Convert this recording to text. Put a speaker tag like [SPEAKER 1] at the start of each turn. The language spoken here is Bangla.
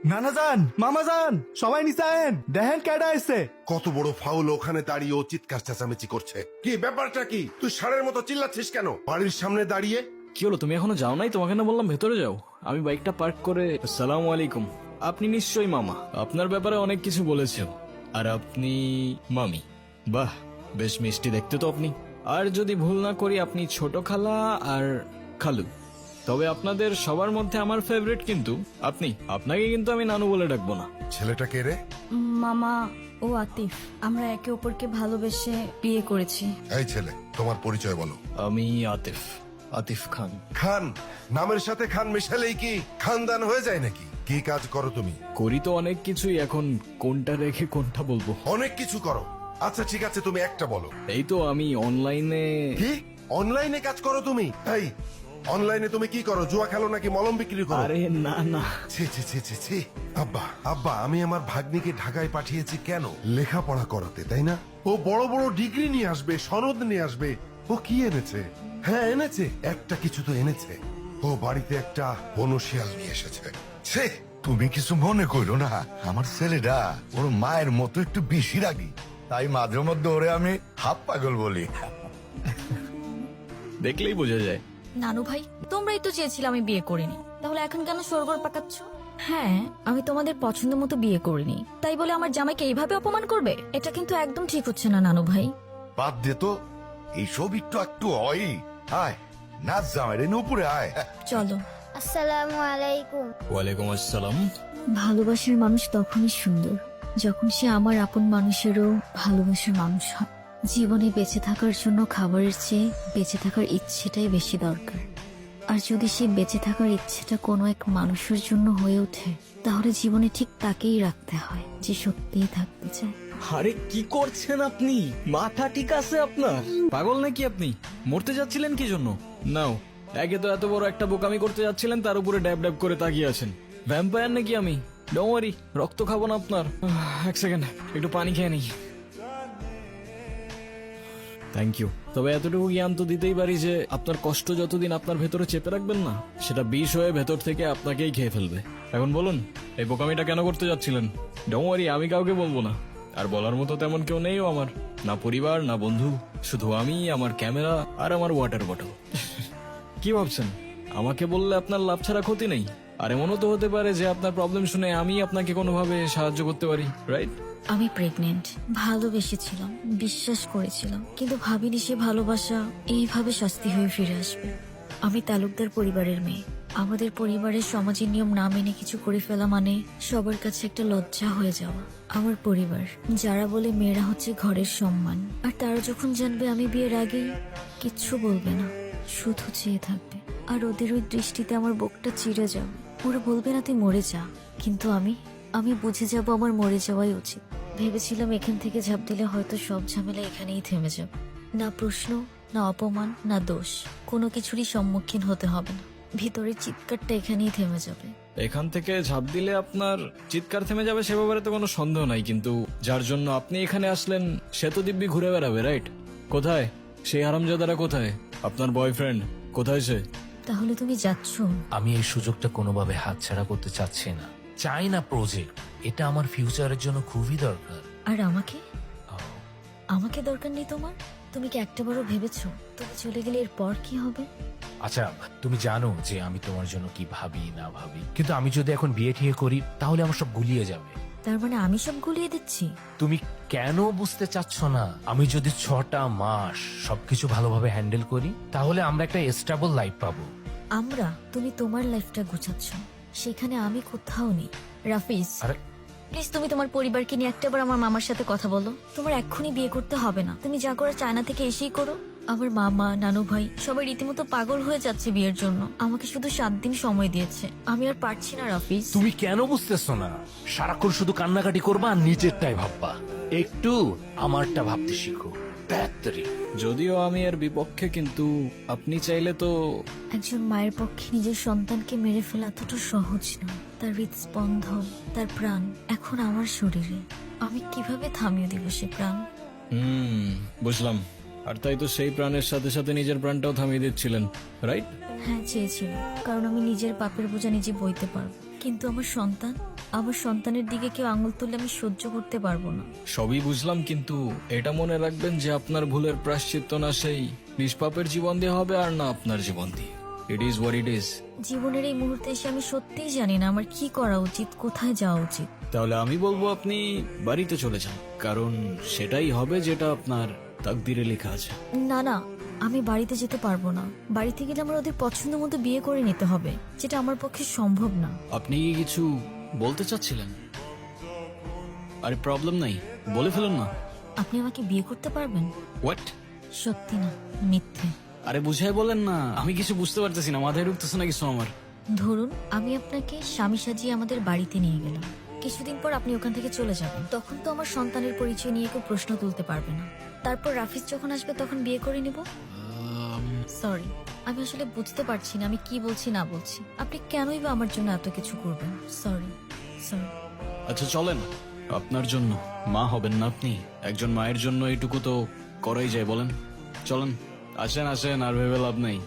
[SPEAKER 1] নানা যান, মামা যান, সবাই নিচে আয়েন, দেখেন কেডা আইছে।
[SPEAKER 2] কত বড় ফাউল, ওখানে দাঁড়িয়ে ও চিৎকার চেঁচামেচি করছে। কি ব্যাপারটা কি? তুই ষাঁড়ের মতো চিল্লাচ্ছিস কেন বাড়ির সামনে দাঁড়িয়ে?
[SPEAKER 3] কি হলো, তুমি এখনো যাও নাই? তোমাকে না বললাম ভেতরে যাও। আমি বাইকটা পার্ক করে। আসসালামু আলাইকুম। আপনি নিশ্চয়ই মামা, আপনার ব্যাপারে অনেক কিছু বলেছেন। আর আপনি মামি। বাহ, বেশ মিষ্টি দেখতে তো আপনি। আর যদি ভুল না করি আপনি ছোট খালা আর খালু। তবে আপনাদের সবার মধ্যে আমার ফেভারিট কিন্তু আপনি। আপনাকে কিন্তু আমি নানু বলে ডাকবো না।
[SPEAKER 2] ছেলেটা কে রে?
[SPEAKER 4] মামা ও আতিফ, আমরা একে অপরকে ভালোবেসে বিয়ে করেছি।
[SPEAKER 2] এই ছেলে, তোমার পরিচয় বলো।
[SPEAKER 3] আমি আতিফ, আতিফ খান।
[SPEAKER 2] খান? নামের সাথে খান মেশালেই কি খানদান হয়ে যায় নাকি? কি কাজ করো তুমি?
[SPEAKER 3] করি তো অনেক কিছুই, এখন কোনটা রেখে কোনটা বলবো?
[SPEAKER 2] অনেক কিছু করো। আচ্ছা ঠিক আছে, তুমি একটা বলো।
[SPEAKER 3] এই তো আমি অনলাইনে।
[SPEAKER 2] কি অনলাইনে কাজ করো তুমি? এই অনলাইনে তুমি কি করো? জুয়া খেলো নাকি মলম বিক্রি করো?
[SPEAKER 3] আরে না না,
[SPEAKER 2] ছি ছি ছি ছি ছি। আব্বা আব্বা, আমি আমার ভাগ্নিকে ঢাকায় পাঠিয়েছি কেন? লেখাপড়া করাতে, তাই না? ও বড় বড় ডিগ্রি নিয়ে আসবে, সনদ নিয়ে আসবে। ও কি এনেছে? হ্যাঁ এনেছে, একটা কিছু তো এনেছে। ও বাড়িতে একটা বনশিয়াল নিয়ে এসেছে। ছে,
[SPEAKER 5] তুমি কিছু মনে করো না, আমার ছেলেটা ওর মায়ের মতো একটু বেশি রাগি, তাই মাঝে মধ্যে ওরে আমি হাফ পাগল বলি।
[SPEAKER 3] দেখলেই বোঝা যায়।
[SPEAKER 4] নানু ভাই, তোমরাই তো চেয়েছিলে আমি বিয়ে করিনি, তাহলে এখন কেন সরগর পাকাচ্ছ? হ্যাঁ, আমি তোমাদের পছন্দ মতো বিয়ে করিনি, তাই বলে আমার জামাইকে এইভাবে অপমান করবে? এটা কিন্তু একদম ঠিক হচ্ছে না নানু ভাই।
[SPEAKER 5] বাদ দে তো, এইসব একটু একটু হয়। আয় নাচ জামাই উপরে আয়।
[SPEAKER 4] চলো।
[SPEAKER 6] আসসালামু আলাইকুম।
[SPEAKER 3] ওয়ালাইকুম আসসালাম।
[SPEAKER 4] ভালোবাসার মানুষ তখনই সুন্দর যখন সে আমার আপন মানুষেরও ভালোবাসার মানুষ হয়। জীবনে বেঁচে থাকার জন্য খাবারের চেয়ে বেঁচে থাকার ইচ্ছেটাই বেশি দরকার। আর যদি সে বেঁচে থাকার ইচ্ছেটা কোনো এক মানুষের জন্য হয়ে ওঠে, তাহলে জীবনে ঠিক তাকেই রাখতে হয় যে সত্যিই থাকতে চায়।
[SPEAKER 3] আরে কি করছেন আপনি? মাথা ঠিক আছে আপনার? পাগল নাকি আপনি? মরতে যাচ্ছিলেন কি জন্য? নাও, একে তো এত বড় একটা বোকামি করতে যাচ্ছিলেন, তার উপরে ড্যাব ড্যাব করে তাকিয়ে আছেন। ভ্যাম্পায়ার নাকি আমি? ডোন্ট ওয়ারি, রক্ত খাবো না আপনার। এক সেকেন্ড, একটু পানি খেয়ে নিই। Thank you. তবে এতটুকু জ্ঞান তো দিতেই পারি যে আপনার কষ্ট যতদিন আপনার ভেতরে চেপে রাখবেন না, সেটা বিষ হয়ে ভেতর থেকে আপনাকেই খেয়ে ফেলবে। এখন বলুন, এই বোকামিটা কেন করতে যাচ্ছিলেন? ডোন্ট ওয়ারি, আমি কাউকে বলবো না। আর বলার মতো তেমন কেউ নেই আমার, না পরিবার না বন্ধু, শুধু আমি, আমার ক্যামেরা আর আমার ওয়াটার বটল। কি ভাবছেন আমাকে বললে আপনার লাভ ছাড়া ক্ষতি নেই? আর এমনও তো হতে পারে যে আপনার প্রবলেম শুনে আমি আপনাকে কোনোভাবে সাহায্য করতে পারি, রাইট?
[SPEAKER 4] আমি প্রেগনেন্ট, ভালোবেসেছিলাম, বিশ্বাস করেছিলাম, কিন্তু ভাবিনি সে ভালোবাসা এইভাবে শাস্তি হয়ে ফিরে আসবে। আমি তালুকদার পরিবারের মেয়ে। আমাদের পরিবারের সমাজের নিয়ম না মেনে কিছু করে ফেলা মানে সবার কাছে একটা লজ্জা হয়ে যাওয়া। আমার পরিবার যারা বলে মেয়েরা হচ্ছে ঘরের সম্মান, আর তারা যখন জানবে আমি বিয়ের আগেই কিচ্ছু বলবে না, শুধু চেয়ে থাকবে। আর ওদের ওই দৃষ্টিতে আমার বুকটা চিড়ে যাবে। ওরা বলবে না তুই মরে যা, কিন্তু আমি বুঝে যাব আমার মরে যাওয়াই উচিত। ভেবেছিলাম এখান থেকে ঝাঁপ দিলে হয়তো সব ঝামেলা এখানেই থেমে যাবে। না প্রশ্ন, না অপমান, না দোষ, কোনো কিছুরই সম্মুখীন হতে হবে না। ভিতরের চিৎকারটা এখানেই থেমে যাবে।
[SPEAKER 3] এখান থেকে ঝাঁপ দিলে আপনার চিৎকার থেমে যাবে সে ব্যাপারে তো কোনো সন্দেহ নাই, কিন্তু যার জন্য আপনি এখানে আসলেন সে তো দিব্যি ঘুরে বেড়াবে, রাইট? কোথায় সেই হারামজাদারা? কোথায় আপনার বয়ফ্রেন্ড? কোথায় সে?
[SPEAKER 4] তাহলে তুমি যাচ্ছ?
[SPEAKER 7] আমি এই সুযোগটা কোনোভাবে হাতছাড়া করতে চাচ্ছি না। চাই না প্রজেক্ট, এটা আমার ফিউচারের জন্য খুবই দরকার।
[SPEAKER 4] আর আমাকে দরকার নেই তোমার? তুমি কি একটাবারও ভেবেছো তুমি চলে গেলে এরপর কি হবে?
[SPEAKER 7] আচ্ছা, তুমি জানো যে আমি তোমার জন্য কি ভাবি না ভাবি, কিন্তু আমি যদি এখন বিয়ে ঠিয়ে করি তাহলে আমার সব গুলিয়ে যাবে।
[SPEAKER 4] তার মানে আমি সব গুলিয়ে দিচ্ছি?
[SPEAKER 7] তুমি কেন বুঝতে চাচ্ছ না? আমি যদি 6টা মাস সবকিছু ভালোভাবে হ্যান্ডেল করি তাহলে আমরা একটা স্টেবল লাইফ পাবো।
[SPEAKER 4] তুমি তোমার লাইফটা গুছাচ্ছ, সেখানে আমি কোথাও নেই। রাফিজ,
[SPEAKER 7] আরে
[SPEAKER 4] প্লিজ তুমি তোমার পরিবারকে নিয়ে একটাবার আমার মামার সাথে কথা বলো। তোমার এক্ষুনি বিয়ে করতে হবে না, তুমি যা করে চায়না থেকে এসেই করো। আমার মামা, নানু ভাই সবাই রীতিমতো পাগল হয়ে যাচ্ছে বিয়ের জন্য। আমাকে শুধু 7 দিন সময় দিয়েছে, আমি আর পারছি না রাফিজ।
[SPEAKER 7] তুমি কেন বুঝতেছো না? সারাক্ষণ শুধু কান্নাকাটি করবা আর নিজেরটাই ভাববা। একটু আমারটা ভাবতে শিখো। ব্যাটারি
[SPEAKER 3] যদিও আমি এর বিপক্ষে, কিন্তু আপনি চাইলে তো।
[SPEAKER 4] একজন মায়ের পক্ষে নিজের সন্তানকে মেরে ফেলা এতটা সহজ না। তার হৃদস্পন্দন, তার প্রাণ এখন আমার শরীরে। আমি কিভাবে থামিয়ে দিব সে প্রাণ?
[SPEAKER 3] বুঝলাম। আর তাই তো সেই প্রাণের সাথে সাথে নিজের প্রাণটাও থামিয়ে দিচ্ছিলেন, রাইট?
[SPEAKER 4] হ্যাঁ, চেয়েছিল, কারণ আমি নিজের পাপের বোঝা নিজে বইতে পারবো। কিন্তু আমার সন্তানের দিকে কেউ আঙুল তুললে আমি সহ্য করতে পারবো না।
[SPEAKER 3] সবই বুঝলাম, কিন্তু এটা মনে রাখবেন যে আপনার ভুলের প্রায়শ্চিত্ত না সেই নিষ্পাপের জীবন দিয়ে হবে আর না আপনার জীবন দিয়ে। It is what it is.
[SPEAKER 4] জীবনের এই মুহূর্তে এসে আমি সত্যিই জানি না আমার কি করা উচিত, কোথায় যাওয়া উচিত।
[SPEAKER 3] তাহলে আমি বলবো আপনি বাড়িতে চলে যান, কারণ সেটাই হবে যেটা আপনার তাকদিরে লেখা আছে।
[SPEAKER 4] না না, আমি বাড়িতে যেতে পারবো না। বাড়িতে গেলে আমার ওদের পছন্দ মতো বিয়ে করে নিতে হবে, যেটা আমার পক্ষে সম্ভব না।
[SPEAKER 3] আপনি কি কিছু বলতে চাচ্ছিলেন? আরে প্রবলেম নাই, বলে ফেলুন না।
[SPEAKER 4] আপনি আমাকে বিয়ে করতে পারবেন?
[SPEAKER 3] হোয়াট?
[SPEAKER 4] সত্যি না, মিথ্যে।
[SPEAKER 3] আরে বুঝাই বলেন না, আমি কিছু বুঝতে পারতেছি না, মাথায় ঢুকতেছে না কিছু আমার।
[SPEAKER 4] ধরুন আমি আপনাকে স্বামী সাজিয়ে আমাদের বাড়িতে নিয়ে গেলাম, কিছুদিন পর আপনি ওখান থেকে চলে যাবেন। তখন তো আমার সন্তানের পরিচয় নিয়ে কেউ প্রশ্ন তুলতে পারবে না। তারপর রাফিজ যখন আসবে তখন বিয়ে করে নিব। সরি, আমি আসলে বুঝতে পারছি না আমি কি বলছি না বলছি। আপনি কেনই বা আমার জন্য এত কিছু করবেন? সরি।
[SPEAKER 3] আচ্ছা চলেন, আপনার জন্য মা হবেন না আপনি, একজন মায়ের জন্য এইটুকু তো করাই যায় বলেন। চলেন, আসেন আসেন, আর ভেবে লাভ নেই।